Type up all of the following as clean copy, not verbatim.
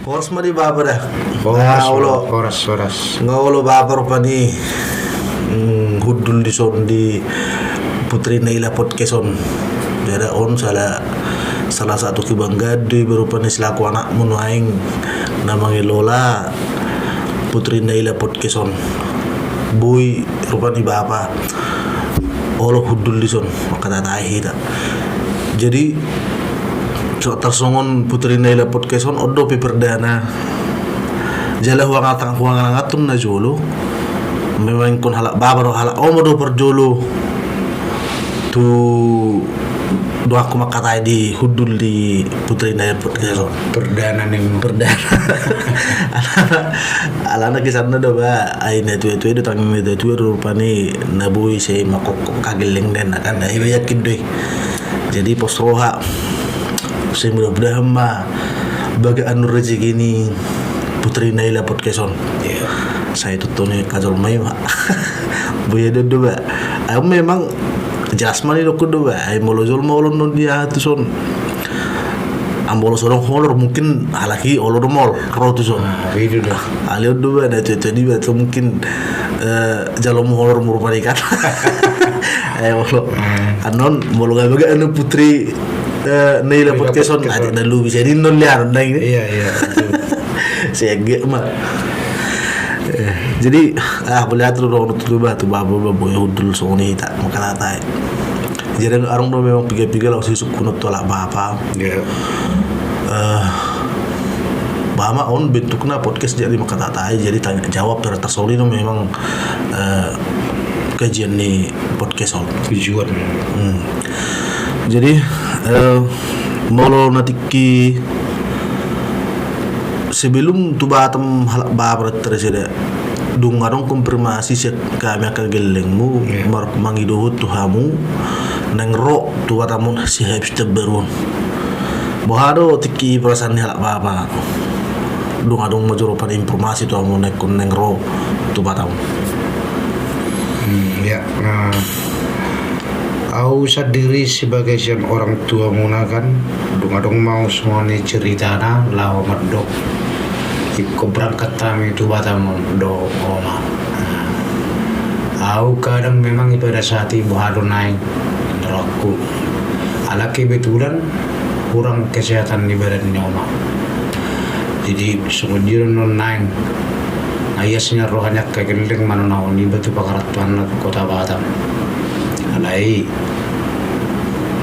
Horas mari babar ya. Horas. Ngawlo babar pa ni hudul di son di Putri Naila Podcaston. Jadi salah satu kebanggaan di berupa ni selaku anak munuaing namanya Lola Putri Naila Podcaston. Boy rupa ni bapa. Olo hudul di son makata tahi ta. Jadi tersongon Putri Naila Podcaston odo pi perdana jala huang ngatun na jolo memang kun halak babaro halak omodo perjolo tu do aku makatai di hudul di Putri Naila Podcaston perdana alana kisana do ba ai netu do tangin netu rupani nabui se makok kageleng den kan ai yakin deh jadi posroha saya mudah-mudahan mah bagi anu rezeki ini Putri Naila Podcaston. Yeah. Saya tutune kajol mai mah. Boya do ba. Aku memang jasmani do kudo ba. Ai molojol non dia tu son. Ambolo sorong holor mungkin halaki olor mol ro tu son. Itu dah. Ali do ba da tadi ba tu mungkin jalom holor murupani kan. Ai wolo. Anon molo ga baga anu Putri Naila Podcaston ada dalu bisa di non liar ndang ini. Iya. Saya gak mah. Jadi boleh atur dong tu babu hudul soni tak makalatai. Jadi orang do memang piga lah sisuk kunut tolak bapa. Iya. Bama on bentuknya podcast jadi makalatai jadi tanya jawab tersoli no memang kajian ni Podcaston Tujuan. Jadi molo natiki sebelum tu batam halak babar terseda dung arong konfirmasi sek kami akan gelengmu mar mangido tu hamu nang ro tu batamun si habis teberun bohado tiki perasaan halak baba dung adong majoropan informasi tu hamu nang ro tu batam Ya. Aku sendiri sebagai sian orang tua muna kan dong mau semuanya cerita na lau medok ikut berangkat kami itu Batamon do oma. Aku kadang memang pada saat ibu hado naik aku ala kebetulan kurang kesehatan di badannya oma. Jadi semudian non naik ayasnya rohanya kegeleng mana naon di batu pakaratuan kota Batam. Alai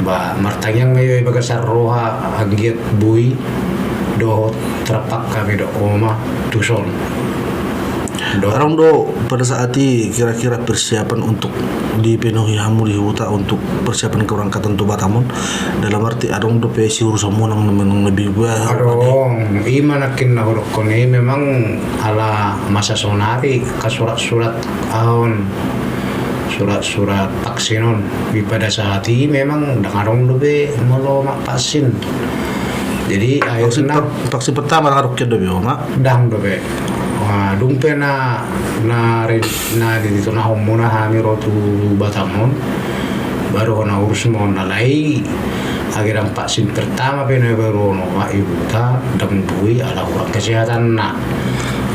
ba martanyang ngayon bagasar roha hagiat bui do trapak kami do oma tuson orang do pada saat ini kira-kira persiapan untuk dipenuhi hamu di huta untuk persiapan keberangkatan tu Batamon dalam arti adong do pesi urusan monang menang lebih bah adong imanakin na huruf koni memang ala masa sonari ka surat-surat ahon surat-surat vaksinon pada saat ini memang dengarong dobe molo mak vaksin jadi ayo senang vaksin pertama ngaruknya dobe mak dang dobe wah dumpe na di itu na homona hami rotu Batamon baru na urus mon nalai akhirnya vaksin pertama pene baru no wa ibu ta dan bui ala kurang kesehatan na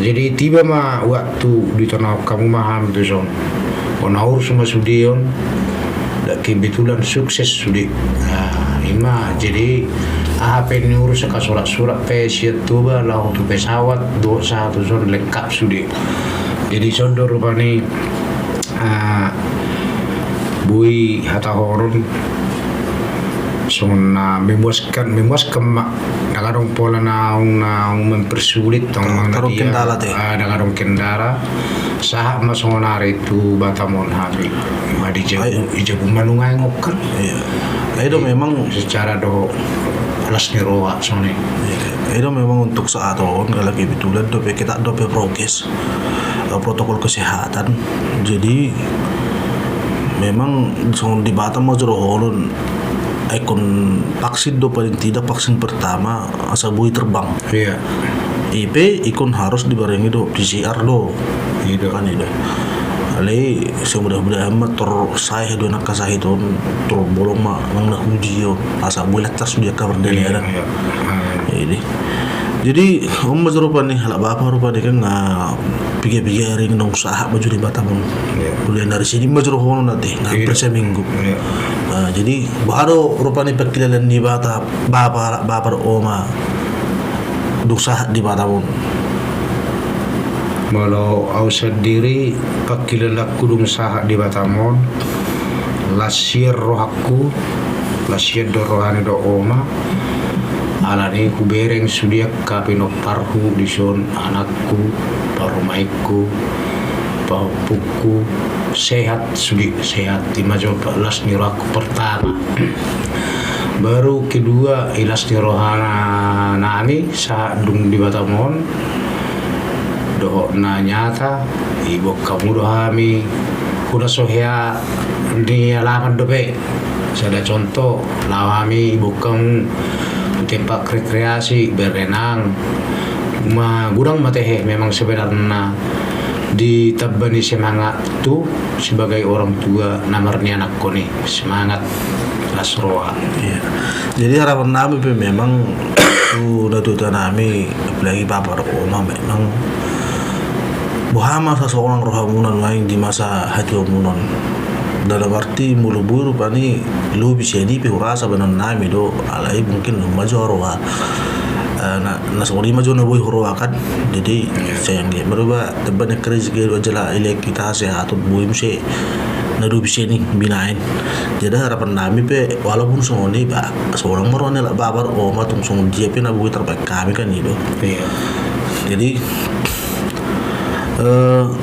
jadi tiba mah waktu di tanah kamu maham tu son onaur semua sudion dak kebetulan sukses sudi ima jadi apa ini urus ka surat-surat pesiat tuba lah untuk pesawat 21 zon lengkap sudi jadi sondor rupani bui hata horun sona memuaskan mak nakarong pola naung mempersulit tong mga kendala teh nakarong kendara sahak masonari itu Batamon habi madi jabu manungay ngokan itu memang secara do alas ni roa sone itu memang untuk saat on kalau kebetulan dope kita dope prokes protokol kesehatan jadi memang di Batam mau joroholun ikon vaksin do paling tidak vaksin pertama asa bui terbang iya IP ikon harus dibarengi do PCR do itu kan itu ale semudah-mudahan mah saya do nak kasah itu bolong mah nang huji yo asa bui letas dia kabar dari ada ini Jadi mas rupa nih halak bapak rupa nih kan piga-piga ring nong sahak baju di Batamon. Kuliah dari sini mas rupa nanti hampir seminggu. Jadi baru rupa nih perkilalan di bapak oma duk sahak di Batamon. Malau au sendiri pakilalaku dum sahak di Batamon lasir rohaku lasir do rohani do oma alani ku bereng sudia kapino parhu dison anakku parumaiku papuku sehat di maju las niraku pertama baru kedua ilas nirohana nani saat dung di Batamon doh na nyata ibu kamu dohami kuda sohya di alaman dope ada contoh lawami ibu kamu tempat rekreasi berenang gurang matehe memang sebenarnya di tabani semangat tu sebagai orang tua namarnya anakku nih semangat lasroa. Iya. Jadi harapan kami memang udah tuh nami apalagi bapak oma memang Muhammad seseorang rohamunan lain di masa hati omunan dalam arti mulu buru pani lu bisa di rasa benar nami do alai mungkin major wa na sori major na boy horo kan jadi sayang dia berubah teban kriz ge jela ile kita sehat boy mse na do bisa ni binain jadi harapan nami pe walaupun songoni ba seorang merone lah babar oma tung song dia pe na boy terbaik kami kan itu jadi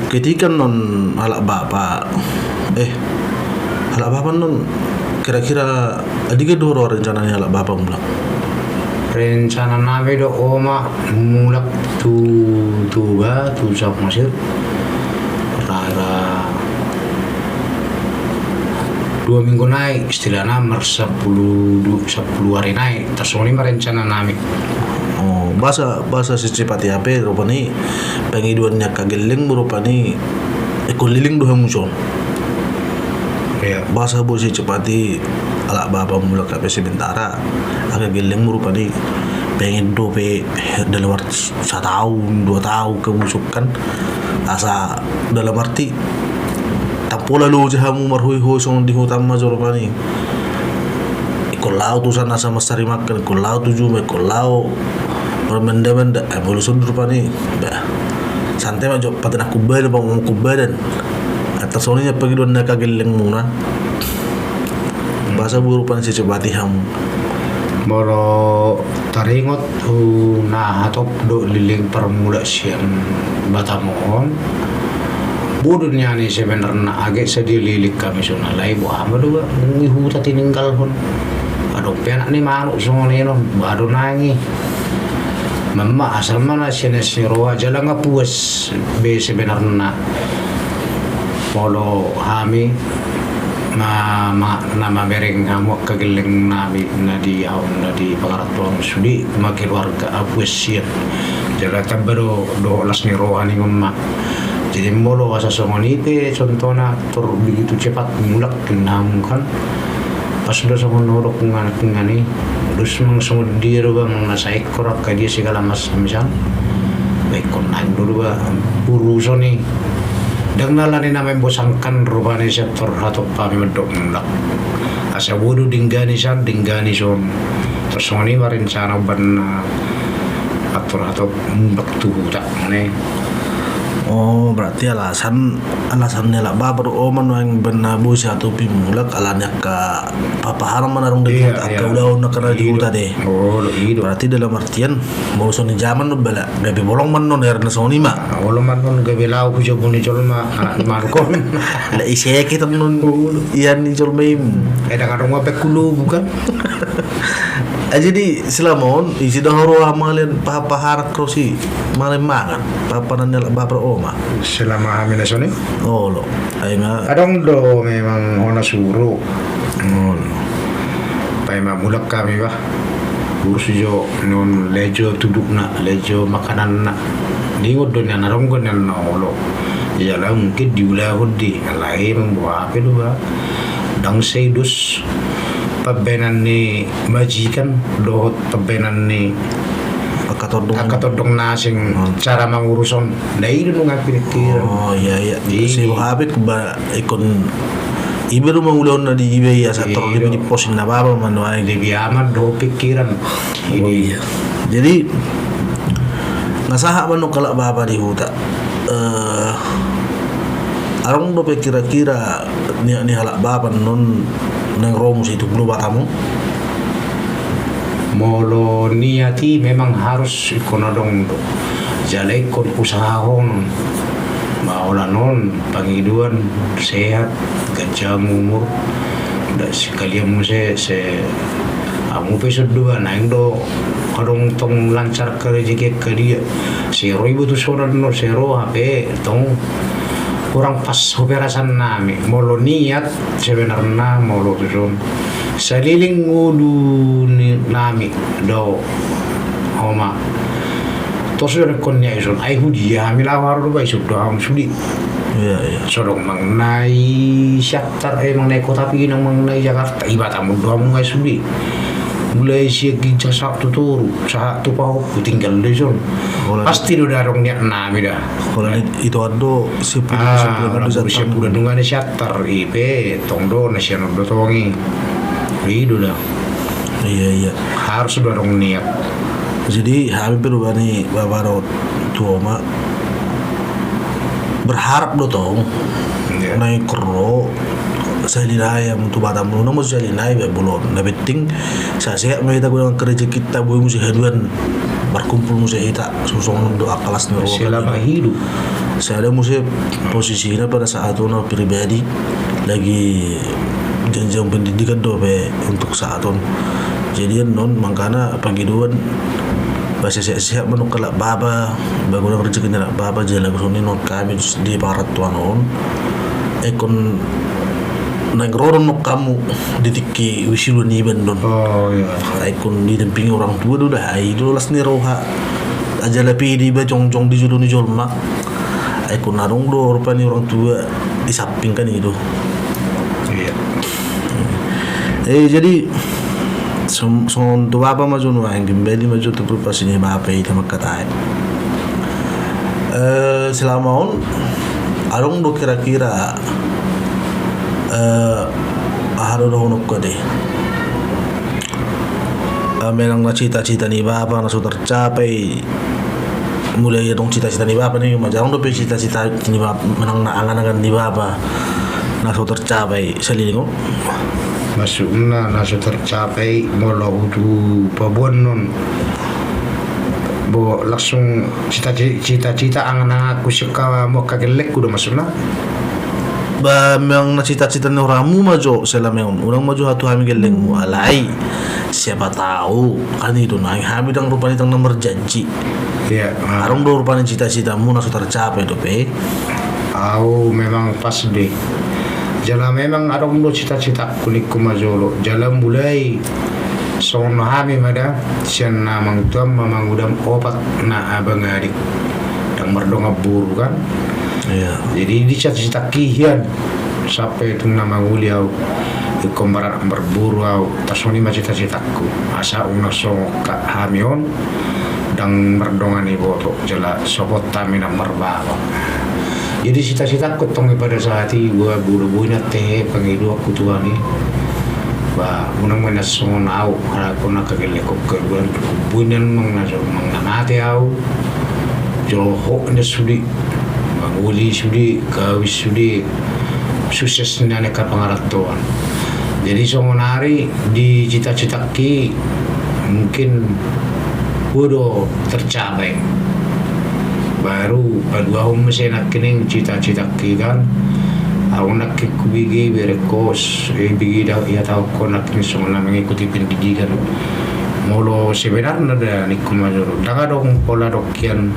ketika non halak bapak non kira-kira adiga doro rencananya halak bapak mulak rencana nami do oma mulak tu sak masir rara 2 minggu naik istilahnya 10 hari naik tersoni rencana nami. Bahasa secepati apa rupani pengiduannya kageling berupani ekoliling doang muncul. Bahasa bos secepati ala bapak mulai kape sementara agak geleng berupani pengen dope dalam arti 1 tahun 2 tahun kebusukan asa dalam arti tampola lo jahamu marhui ho song di hutan major rupani ikolau tu sana sama sari makan ikolau tu jume ikolau benda evolusi rupa nih santai mah jauh patah kubah bang kubah dan atas soalnya pergi doan nak geleng muna bahasa berupa si cebati ham moro taringot na hatop do liling permula sian Batamon budunya nih sebenarnya agak sedih lilik kami sona lai bu amadu ngihu tati ninggal pun aduh penak nih manuk semua nih no baru nangi Mama asal mana sinesiro aja lah nggak puas be sebenarnya polo hami nama bereng kamu kegeleng nabi nadi pengarat tuang sudi makin warga apuas siap jalan baru do las niro ani mama jadi molo asa songoni pe contohnya tur begitu cepat mulak kenam kan pas sudah sama norok ngani terus semua dia bang nasa ekor dia segala macam misal baik konan dulu bang urusan nih dan nalani namanya bosankan rupanya sektor atau kami mendok mulak asa bodoh dinggani son terus ini rencana ban atau mulak tuh tak nih. Oh berarti alasannya lah bapak oman yang benar bos atau pimulak alanya ke papa haram menarung deh atau udah karena di hutan deh. Berarti dalam artian mau soni zaman tuh bela gabi bolong manon karena soni mah. Bolong manon gabi lau puja buni colma markom. Lah isi kita non ian di colmaim. Ada kadang apa kulu bukan? Jadi silamon isi dah horo amalin papa harak krosi malam mangan papa nanya bapak oma selama hamil soni lo ay nga adong do memang ona suruh pai mulak kami bah urus jo non lejo tuduk na lejo makanan na diwod do na narong ko na lo ya lah mungkin diulahod di lain membawa apa do ba dang seidus pabenan ni majikan dohot pabenan ni akatodong nasing cara manguruson dai do nga pikir. Oh iya Di- si habik ba ikon iberu mangulon na di ibe ya sa Di- torli di posin na baba man wa Di biaman do pikiran. Ini jadi nasaha man no kala baba di huta arong do pe kira-kira ni halak baba non nang romus itu belum batamu molo niati memang harus ikonodong do. Jalai kon usahahon maola non pangiduan sehat gajah umur da sekalian mo se amu pesod dua naing do kadong tong lancar ke rezeki ke dia sero ibu tu soran no sero HP tong kurang pas operasan nami molo niat sebenarnya molo tuson saliling ngudu ni nami do homa tosu rekon nya ison ai hudia mila waru do isu do ham sudi iya sorong mengenai syaktar mengenai kota Pinang mengenai Jakarta iba tamu do ham ngai sudi mulai siagi jasa tuturu saha tu pau tinggal di son pasti do darong nya nami dah kalau itu ado sepuluh Rusia pura dengan syaktar IP tongdo nasional do tongi itu dah iya harus dorong niat. jadi habis berubani babaro tuoma berharap do tong Ya. naik kero saya dinaya untuk batam lu nomor saya dinaya be belum na betting saya mai ta gudang kerja kita boy musi haduan berkumpul musi kita susung do akalas ni Selama hidup saya ada musi posisinya pada saat itu pribadi lagi jenjang pendidikan do be untuk saat itu jadi non makana panggiduan bahasa siap menukar baba baguna rezeki na baba jalan kusuni non kami di barat tuanon ekon nagroron no kamu ditiki wisilu ni bandon oh ya ekon didampingi orang tua dulu dah itu las ni roha aja lepi di bajong di julu ni jolma ekon narong do rupanya orang tua disampingkan itu iya jadi son tu bapa maju no ang gimbeli maju tu propasi ni bapa itu makatai selama on arong do kira-kira ahalo do honok ko de menang na cita-cita ni bapa na sudah tercapai mulai dong cita-cita ni bapa ni majang do pe cita-cita ni bapa menang na angan-angan ni bapa na sudah tercapai selilingo masuk na naso tercapai molo udu pabuan non bo langsung cita-cita angan aku suka mau kagelek udah masuk na ba memang na cita-cita ni ramu majo selameon urang majo hatu hami geleng mu alai siapa tahu kan itu na hami dang rupanya tang nomor janji ya arong do rupanya cita-citamu na sudah tercapai do pe au memang pas deh jala memang ada undo cita-cita kunik kumajolo jala mulai sono hami mada sian na mang tuam mamang udam opat na abang adik dan merdonga buru kan iya jadi di cita-cita kihian sampai itu nama uliau ikomaran berburu au tasoni ma cita-citaku asa una so ka hamion dan merdonga ni boto jala sobot tamina merbawa jadi cita-citaku tongi pada saat itu gua buru-burunya teh pengidu aku tua ni ba unang mana songon au aku nak kagele ko kebuan bunan mengamati au joho ne sudi manguli sudi kawis sudi sukses nane ka pangaratuan jadi songon hari di cita-cita ki mungkin udah tercapai baru padua masih nak kening cita-cita kan aku nak kubigi berekos bigi dah ya tahu kau nak ni semua mengikuti pendidikan molo sebenarnya ada ni kumajoro dah dong pola dokian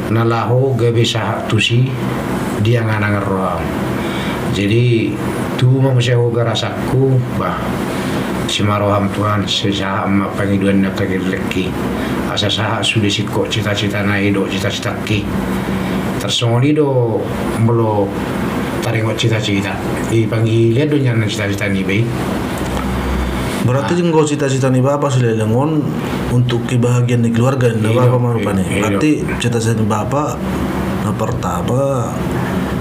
nalaho gabe sah tusi dia nganang roh jadi tu manusia hoga rasaku bah si maroham Tuhan sesah amma pangiduan nak leki asa sah sudah sikok cita-cita na ido cita-cita ki tersongoli do melo taringot cita-cita i panggil dunya na cita-cita ni bay Berarti jenggo cita-cita nih bapak sudah lengon untuk kebahagiaan di keluarga nih bapak marupa nih. Berarti cita-cita bapak nah pertama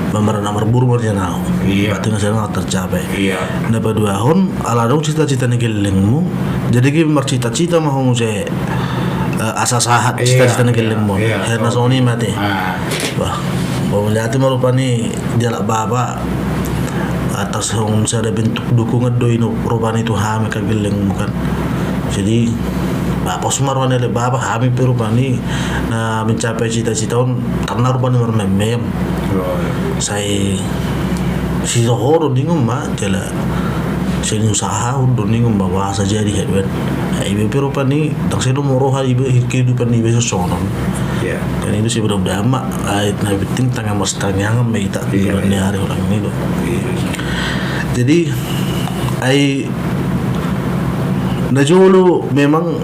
memberi nomor burung berjenau. Iya. Berarti nggak tercapai. Iya. Nah dua tahun ala dong cita-cita nih gelengmu. Jadi kita cita-cita mau saya asa sahat cita-cita nih gelengmu. Karena Sony mati. Wah, mau melihat marupa nih jalak bapak atas saya ada bentuk dukungan doi no perubahan itu hami kageleng bukan. Jadi bapak sumarwan ele bapak hami perubahan ini nah mencapai cita-cita karena rupanya mermem saya si zohor dingum mah jala saya usaha udah dingum bawa saja di headwen ibu perubahan ini tak saya moroha ibu kehidupan ibu sesonon. Ya. Kan itu sih berbeda mak nah penting tengah mas tengah ngamai tak bulan hari orang ini loh. Jadi najolo memang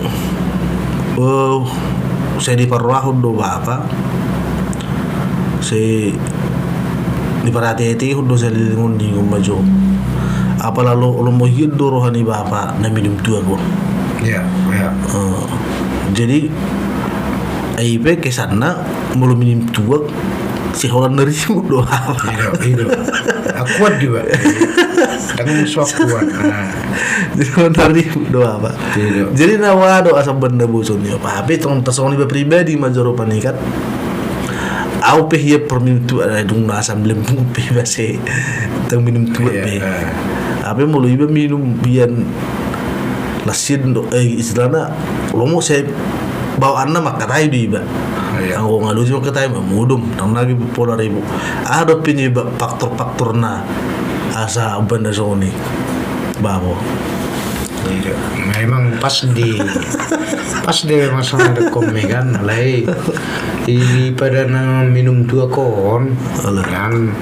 saya diperwahun do bapak saya diperhati-hati do saya lingun di maju apa lalu mau hidup rohani bapak na minum tua ko. Ya. Jadi aipe kesana mau minum tua si orang dari do apa. Hidup. Akuat juga. Dengan suap kuat. Jadi dari doa pak. Jadi nawa doa sebenarnya busunnya pak. Tapi tong tasoni pribadi majoro panikat. Au pe hiya permintu ada dung asam lembung pe base. Tang minum tua pe. Apa mulu iba minum bian lasin do istilahnya lo mau saya bawa anak makatai di iba. Ang ngalu sih kita mudum tang lagi pola ribu. Ada penyebab faktor-faktor na asa benda Sony babo. Memang pas di masalah dekome kan lai di pada minum tua kon kan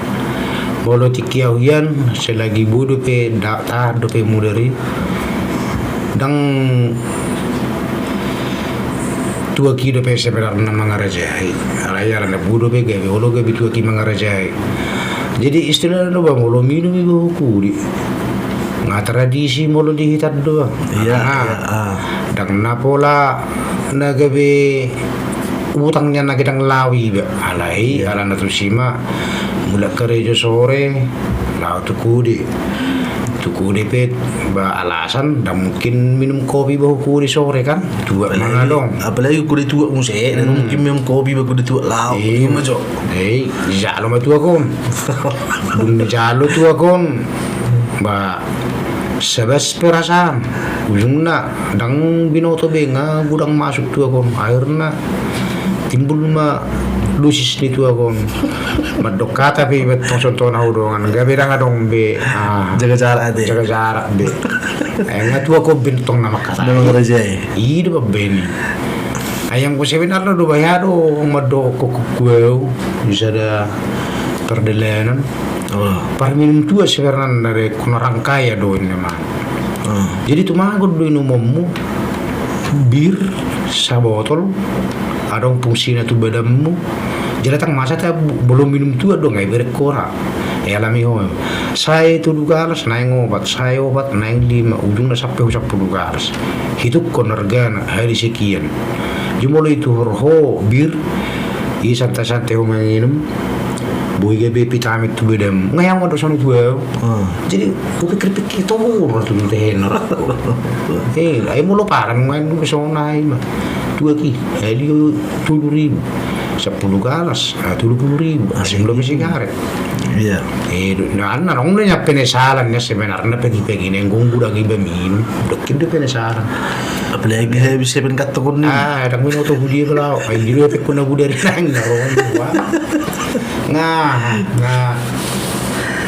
bolo tikiauyan selagi budu pe ta do pe mudari dang tua ki do pe sebenarnya mangarajai raya randa budu pe gawe olo gawe tua ki mangarajai. Jadi istilahnya bang molo minum ibu kudi nggak tradisi molo dihitat doang. Iya. Dan napola nagabe utangnya nagedang lawi ba alai ala natusima mula kerja sore lau tu kudi pet ba alasan dan mungkin minum kopi bahu kudi sore kan tua mana dong apalagi kudi tua musik dan mungkin minum kopi bahu kudi tua lau majo jalo ma tua kon bung jalo tua kon ba sebas perasaan ujungna dang binoto benga budang masuk tua kon akhirnya timbul ma lusis ni tua kon madok kata pe betong contoh na udongan gabe dang adong be jaga jarak be nga tua ko bintong na makasa memang rajai ido beni ayang ko sebenarnya do bayado madok ko kueu bisa ada perdelenan par minum tua sebenarnya dari kono rangkaya do ini mah jadi tu mah do minummu bir sabotol adong fungsinya tu badanmu jadi tang masa ta belum minum tua dong ngai berkora alami ho saya itu dugaras naik obat naik 5 ujungnya sampai 10 dugaras itu konergana hari sekian jumlah itu ho bir i santai-santai ho minum boy gabe vitamin tu bedam ngayang mo dosan tua jadi ko pikir-pikir to mo tu tenor ay mo lo parang main mo so nai ma tua ki dia 7.000 10 galas 70.000 asing belum sigaret. Iya. Nah nong nya penasaran nya sebenarnya pegi nenggung budang iba minum dokin de penasaran apalagi saya bisa penkat tukun ni dak minum to budi bela ay jiro pe kuna budari nang nah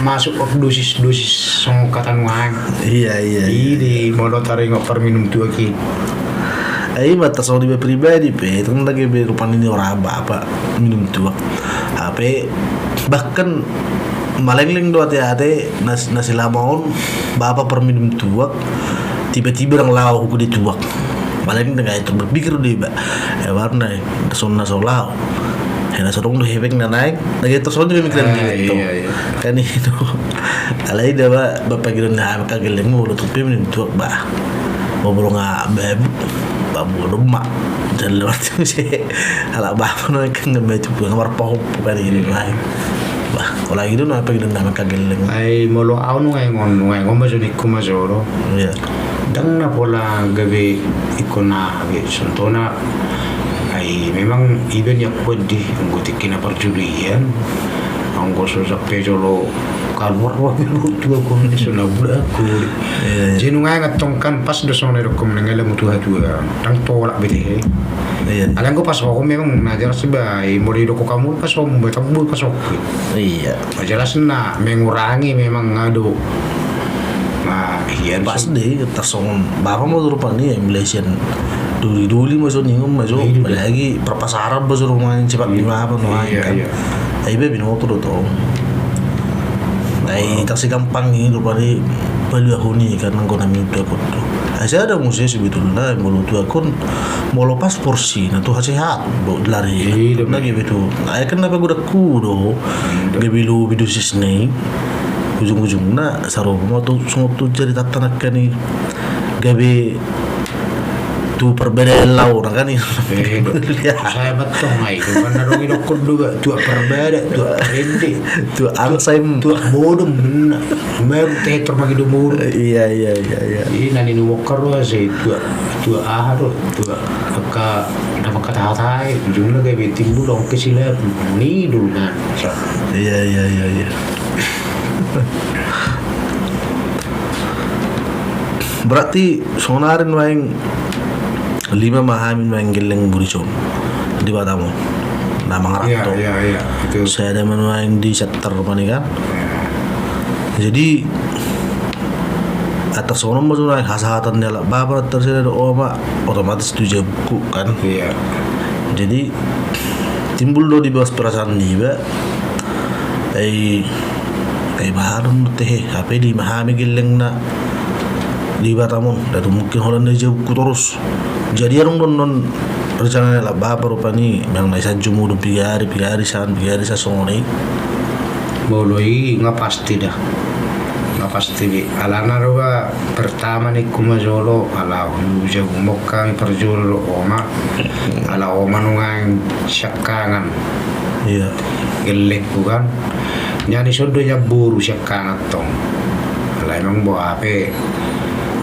masuk dosis songkatan wang iya di modo taringo per minum tua ki ai mata sorry pribadi pe tong lagi berupan ini orang apa minum tua HP bahkan maleng-leng do hati-hati nasi lamon bapak per minum tua tiba-tiba orang lau aku di tuak maleng dengan itu berpikir dia warna sonna solau hena sorong do hepeng na naik lagi terus dia mikiran gitu kan itu alai dah bapak kira nak makan geleng mulu tu minum tuak bah Bobolo nga beb babu rumah dan lewat tu sih halak bapak no kan ngembe tu ngamar pohon bukan ini mai bah kalau gitu no apa gitu nama kageleng Ai molo au ngai ngon majo ni kuma joro. ya Dang na pola gabe ikona gabe sontona ai memang even ya kodi ngoti kina perjudian anggo so sape jolo kalwar wa dua kondisi na budak ku jenu ngai ngatongkan pas do sone do kom ngale mutu hadua tang tolak bete iya alang ko pas ko memang najar sebai mori do ko kamu pas om betam bu pas ok iya jelas na mengurangi memang ngado nah iya pas deh tersong bapak mau rupa nih Malaysian duli masuk ningum masuk lagi perpasaran besar rumah cepat lima apa no kan ai be bino tu do ai kasi gampang ni rupa ni beli huni kan ngona minta ko tu saya ada musik sebetulnya mulu tu akun mau lepas porsi na tu sehat do lari lagi betul ai kan apa gua ku do gabilu bidu sisnei ujung-ujungna saroma tu sungut tu jadi tatanak kan ni gabi tu perbedaan laut kan ni saya betul ngai kan narong ini kudu tu perbeda tu rende tu angsaim tu bodom mer teh termagi do mur iya ini nani nu wokar wa se tu aharo tu ka nama kata hatai jumlah gabe timbu dong kesilar ni dulu kan iya berarti sonarin waing 5 mahamin waing geleng buricom di Batamon na mga rakto iya itu saya ada manuaing di setter pani kan jadi atas sono mo sunay hasahatan nila babat tersila do oma otomatis tu buku kan iya jadi timbul do di bawah perasaan niba ay baharon teh HP di mahami geleng na di Batamon dan mungkin holan aja buku terus jadi arung non rencana lah bapak rupani yang naisa jumu do pigari sa soni boloi nggak pasti bi alana roba pertama ni kuma jolo ala uja mokka perjolo oma ala oma nungang syakkangan iya gelek bukan nyani sodonya buru syakkangan tong ala emang bo ape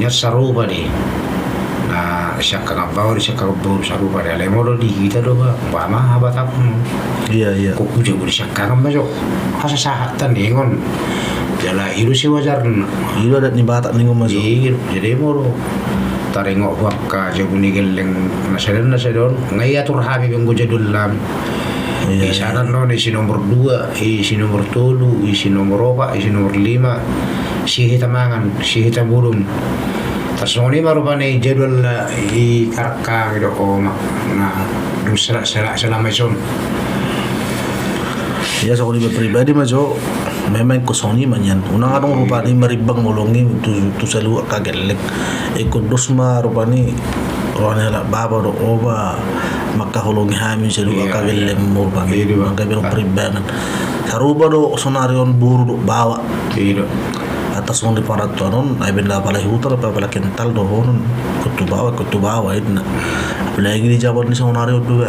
nyat sarupa di na syakkangan bawah syakkangan buru sarupa di ala modo di kita do ba mah batak iya kok uja buru syakkangan majo hasa sahatan ingon jala iru si wajar ilu ada ni batak ni ngomong jadi moro taringok wakka jago ni geleng nasadon ngai atur habi benggo jadulam isanan no isi nomor 2 isi nomor 3 isi nomor 4 isi nomor 5 si hitamangan si hitabulum tasoni marupane jadwal i karka gitu oma nah dusra selama ison ya so di pribadi majo memang kosoni manyan unang adong rupani maribang ngolongi tu selalu kagelek ikut dosma rupani rone la baba do oba maka holongi hami selalu kagelek mo bangi maka belum peribangan saruba do sonarion buru do bawa atas on di parat tonon ay benda pala hutar pa pala kental do honon kutu bawa idna apalagi di jabar ni sonario do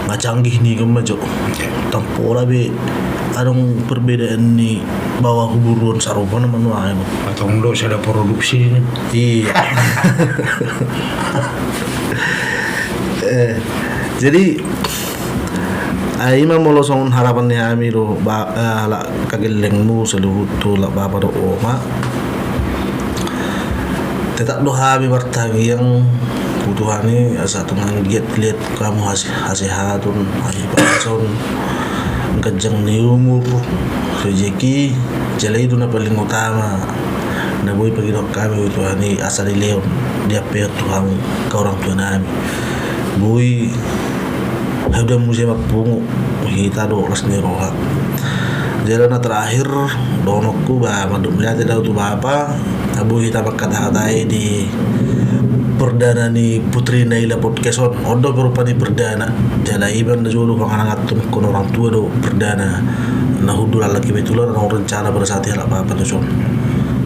macanggih ni kemajo tampola be adong perbedaan ni bawah huburuan sarupa naman wae mo atau ndo sada produksi ni iya jadi ay mamolosong harapan ni ami ro la kageleng mo sa luto la baba do oma tetak do habi bartagi yang butuhani asa tungang giat kamu hasihatun hasipason kejang ni umur rezeki jalai itu na paling utama na boy pagi dok kami itu hani asal di leon dia per Tuhan ke orang tua nami boy sudah musim bungu kita do resmi roha jalan terakhir donokku bah maduk melihat ada tu bapa abu kita berkata-katai di perdana ni Putri Naila podcast ondo berupa ni perdana jala iban da jolo pangangat tum kon orang tua do perdana na hudul laki betulan na rencana bersati ala bapa do son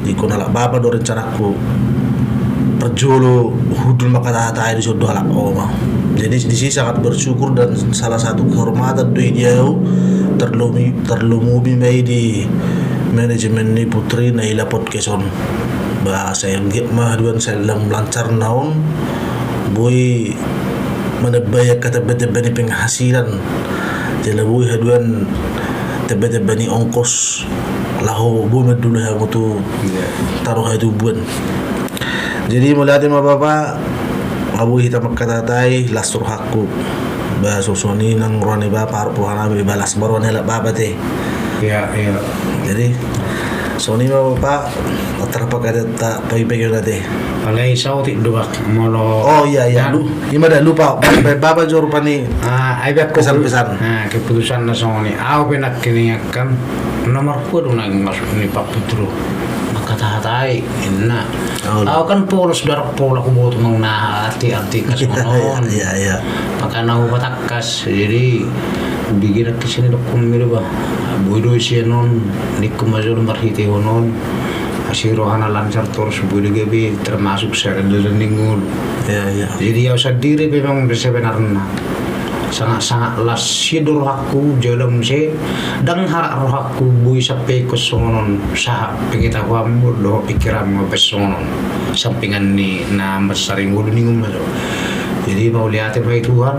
di kon ala bapa do rencanaku pajolo hudul makatata di sodo alak oma. Jadi di sini sangat bersyukur dan salah satu kehormatan doi dia terlumi mai di manajemen ni Putri Naila Podcaston. Bahasa yang mah duan selang lancar naon boy menebaya kata bete-bete penghasilan jelaboy haduan tebet-bani ongkos lahu buat dulu yang tu taruh itu buan. Jadi melihat ma bapa abu hitam katatai lasur hakku bahasa soni nang roni bapa harus puhana balas baru nela bapa teh. Ya. Jadi soni ma bapa terapa kata tak pagi-pagi teh. Alai sau tik dua molo. Oh iya lu ima dah lupa bapa jor pani Ay bet pesan-pesan. Keputusan na soni. Aku penak kiniakan nomor ku nang masuk ni Pak Putro. Makatahatay inna. Aku kan polos darak pola ko buto mang naarti-arti kasonon. Iya. Maka nahu patakas. Jadi bigyan at kasi nila kumiro ba. Buido siya nun. Hindi ko mazul marhiti ko nun. Asirohan na lancar terus buido gabi termasuk sa rendering Iya. Jadi aku sendiri memang sebenarnya sangat lasidor aku jalan se dan harap roh aku bui sampai ke sonon sah pengetahuan lo pikiran mo pesonon sampingan ni na masaring ulo ningum mo. Jadi mau lihat apa Tuhan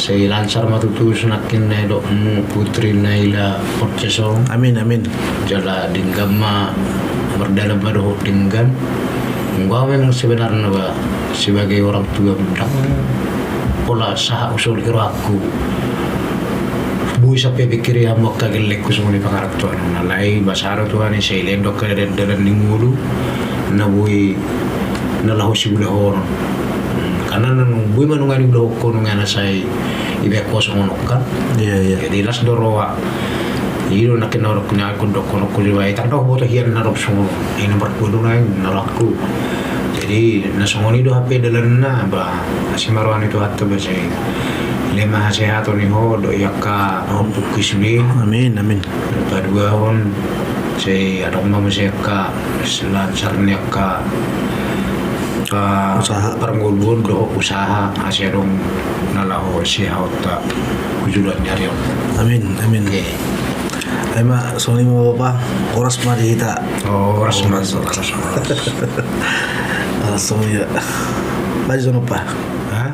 saya lancar matutus nakin na do Putri Naila Podcaston. Amin. Jala dinggama berdalam madoh dinggam. Gua memang sebenarnya ba sebagai orang tua muda pola sah usul kiro aku bui sampai pikir ya mau kagelek ku semua ni pangarap tuan nalai basaro tuan ni saya lendok ke dalam ningulu na bui nalahu si bulahor karena nang bui manungan bulahor ko nungan saya ibe kosong kan. Iya. Jadi las doroa iro na kinarok na ako doko no kuliway tanto boto hiyan narok sumo ay nomor kudo na nalakku. Jadi nasongoni do hape dalan na ba asimaruan itu hatta ba say lima sehato ni ho do yakka untuk kisuli. Amin. Padua hon say adong mama say ka lancar ni yakka Usaha. Parangulbon do usaha asyadong nalaho siya ta kujulan nyari. Amin. Okay. Ay ma soni mo bapa oras mari kita. Oh, oras. Soni ya. Baju pa. Ha?